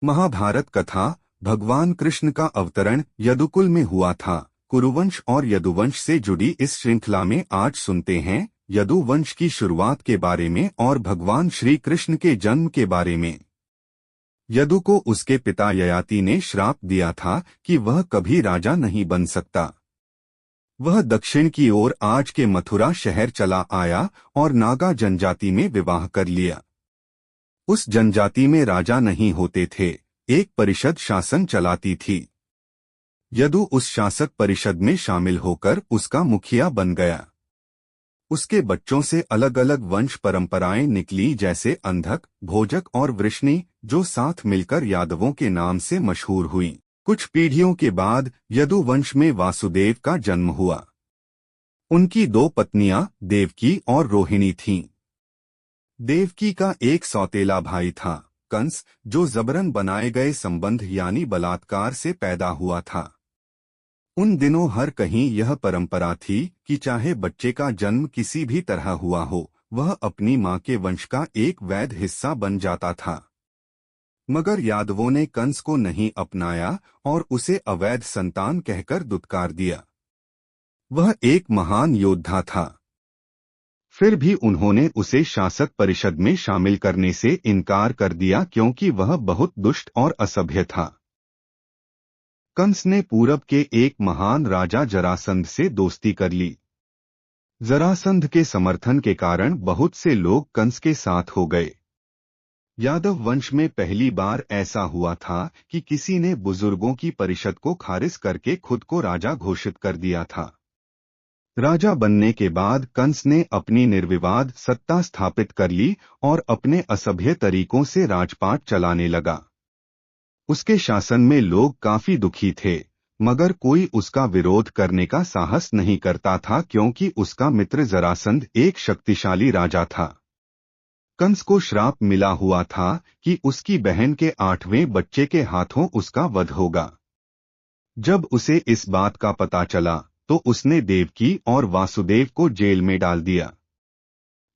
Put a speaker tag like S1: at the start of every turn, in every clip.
S1: महाभारत कथा। भगवान कृष्ण का अवतरण यदुकुल में हुआ था। कुरुवंश और यदुवंश से जुड़ी इस श्रृंखला में आज सुनते हैं यदुवंश की शुरुआत के बारे में और भगवान श्री कृष्ण के जन्म के बारे में। यदु को उसके पिता ययाति ने श्राप दिया था कि वह कभी राजा नहीं बन सकता। वह दक्षिण की ओर आज के मथुरा शहर चला आया और नागा जनजाति में विवाह कर लिया। उस जनजाति में राजा नहीं होते थे, एक परिषद शासन चलाती थी। यदु उस शासक परिषद में शामिल होकर उसका मुखिया बन गया। उसके बच्चों से अलग अलग वंश परंपराएं निकली, जैसे अंधक, भोजक और वृष्णि, जो साथ मिलकर यादवों के नाम से मशहूर हुई। कुछ पीढ़ियों के बाद यदुवंश में वासुदेव का जन्म हुआ। उनकी दो पत्नियां देवकी और रोहिणी थीं। देवकी का एक सौतेला भाई था, कंस, जो जबरन बनाए गए संबंध यानी बलात्कार से पैदा हुआ था। उन दिनों हर कहीं यह परंपरा थी कि चाहे बच्चे का जन्म किसी भी तरह हुआ हो, वह अपनी मां के वंश का एक वैध हिस्सा बन जाता था। मगर यादवों ने कंस को नहीं अपनाया और उसे अवैध संतान कहकर दुत्कार दिया। वह एक महान योद्धा था। फिर भी उन्होंने उसे शासक परिषद में शामिल करने से इनकार कर दिया क्योंकि वह बहुत दुष्ट और असभ्य था। कंस ने पूरब के एक महान राजा जरासंध से दोस्ती कर ली। जरासंध के समर्थन के कारण बहुत से लोग कंस के साथ हो गए। यादव वंश में पहली बार ऐसा हुआ था कि किसी ने बुजुर्गों की परिषद को खारिज करके खुद को राजा घोषित कर दिया था। राजा बनने के बाद कंस ने अपनी निर्विवाद सत्ता स्थापित कर ली और अपने असभ्य तरीकों से राजपाट चलाने लगा। उसके शासन में लोग काफी दुखी थे, मगर कोई उसका विरोध करने का साहस नहीं करता था क्योंकि उसका मित्र जरासंध एक शक्तिशाली राजा था। कंस को श्राप मिला हुआ था कि उसकी बहन के 8वें बच्चे के हाथों उसका वध होगा। जब उसे इस बात का पता चला तो उसने देवकी और वासुदेव को जेल में डाल दिया।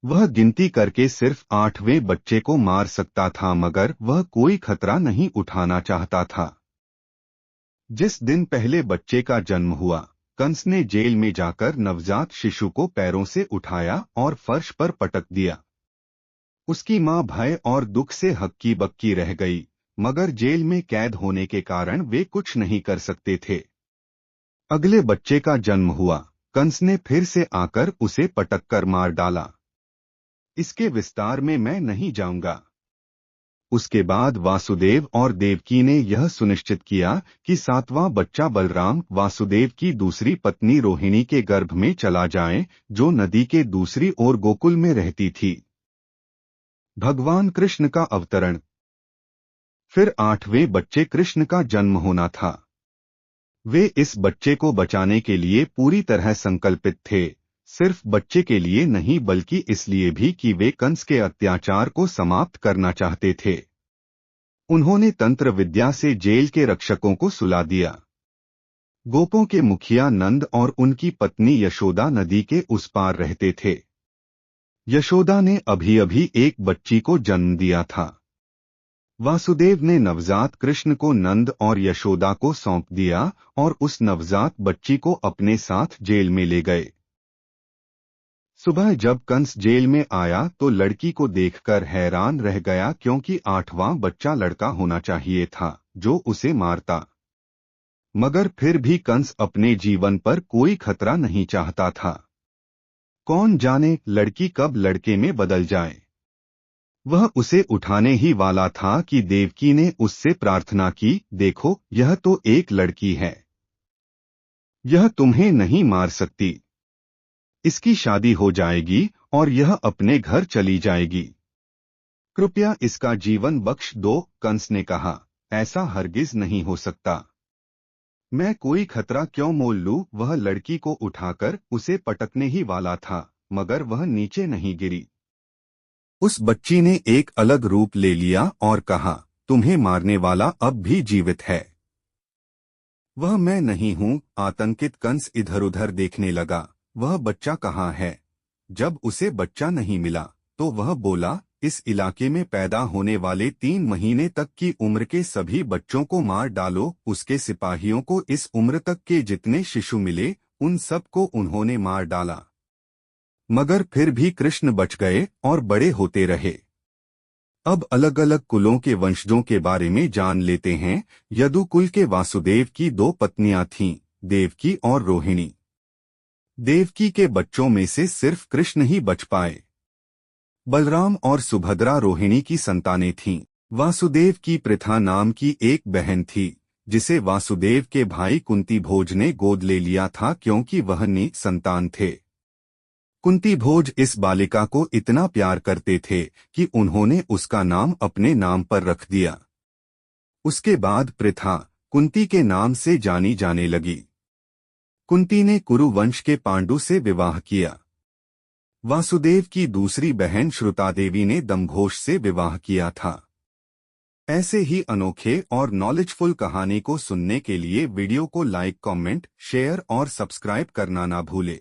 S1: वह गिनती करके सिर्फ 8वें बच्चे को मार सकता था, मगर वह कोई खतरा नहीं उठाना चाहता था। जिस दिन पहले बच्चे का जन्म हुआ, कंस ने जेल में जाकर नवजात शिशु को पैरों से उठाया और फर्श पर पटक दिया। उसकी मां भय और दुख से हक्की बक्की रह गई, मगर जेल में कैद होने के कारण वे कुछ नहीं कर सकते थे। अगले बच्चे का जन्म हुआ, कंस ने फिर से आकर उसे पटककर मार डाला। इसके विस्तार में मैं नहीं जाऊंगा। उसके बाद वासुदेव और देवकी ने यह सुनिश्चित किया कि 7वां बच्चा बलराम वासुदेव की दूसरी पत्नी रोहिणी के गर्भ में चला जाए, जो नदी के दूसरी ओर गोकुल में रहती थी। भगवान कृष्ण का अवतरण। फिर 8वें बच्चे कृष्ण का जन्म होना था। वे इस बच्चे को बचाने के लिए पूरी तरह संकल्पित थे, सिर्फ बच्चे के लिए नहीं बल्कि इसलिए भी कि वे कंस के अत्याचार को समाप्त करना चाहते थे। उन्होंने तंत्र विद्या से जेल के रक्षकों को सुला दिया। गोपों के मुखिया नंद और उनकी पत्नी यशोदा नदी के उस पार रहते थे। यशोदा ने अभी अभी एक बच्ची को जन्म दिया था। वासुदेव ने नवजात कृष्ण को नंद और यशोदा को सौंप दिया और उस नवजात बच्ची को अपने साथ जेल में ले गए। सुबह जब कंस जेल में आया तो लड़की को देखकर हैरान रह गया क्योंकि 8वां बच्चा लड़का होना चाहिए था, जो उसे मारता। मगर फिर भी कंस अपने जीवन पर कोई खतरा नहीं चाहता था। कौन जाने लड़की कब लड़के में बदल जाए। वह उसे उठाने ही वाला था कि देवकी ने उससे प्रार्थना की, देखो यह तो एक लड़की है, यह तुम्हें नहीं मार सकती। इसकी शादी हो जाएगी और यह अपने घर चली जाएगी। कृपया इसका जीवन बख्श दो। कंस ने कहा, ऐसा हरगिज नहीं हो सकता। मैं कोई खतरा क्यों मोल लूं। वह लड़की को उठाकर उसे पटकने ही वाला था, मगर वह नीचे नहीं गिरी। उस बच्ची ने एक अलग रूप ले लिया और कहा, तुम्हें मारने वाला अब भी जीवित है। वह मैं नहीं हूं। आतंकित कंस इधर उधर देखने लगा, वह बच्चा कहाँ है। जब उसे बच्चा नहीं मिला तो वह बोला, इस इलाके में पैदा होने वाले 3 महीने तक की उम्र के सभी बच्चों को मार डालो। उसके सिपाहियों को इस उम्र तक के जितने शिशु मिले उन सब को उन्होंने मार डाला, मगर फिर भी कृष्ण बच गए और बड़े होते रहे। अब अलग अलग कुलों के वंशजों के बारे में जान लेते हैं। यदु कुल के वासुदेव की 2 पत्नियां थीं, देवकी और रोहिणी। देवकी के बच्चों में से सिर्फ कृष्ण ही बच पाए। बलराम और सुभद्रा रोहिणी की संतानें थीं। वासुदेव की पृथा नाम की एक बहन थी, जिसे वासुदेव के भाई कुंती भोज ने गोद ले लिया था क्योंकि वह निसंतान थे। कुंती भोज इस बालिका को इतना प्यार करते थे कि उन्होंने उसका नाम अपने नाम पर रख दिया। उसके बाद पृथा कुंती के नाम से जानी जाने लगी। कुंती ने कुरु वंश के पांडु से विवाह किया। वासुदेव की दूसरी बहन श्रुतादेवी ने दमघोष से विवाह किया था। ऐसे ही अनोखे और नॉलेजफुल कहानी को सुनने के लिए वीडियो को लाइक, कमेंट, शेयर और सब्सक्राइब करना ना भूले।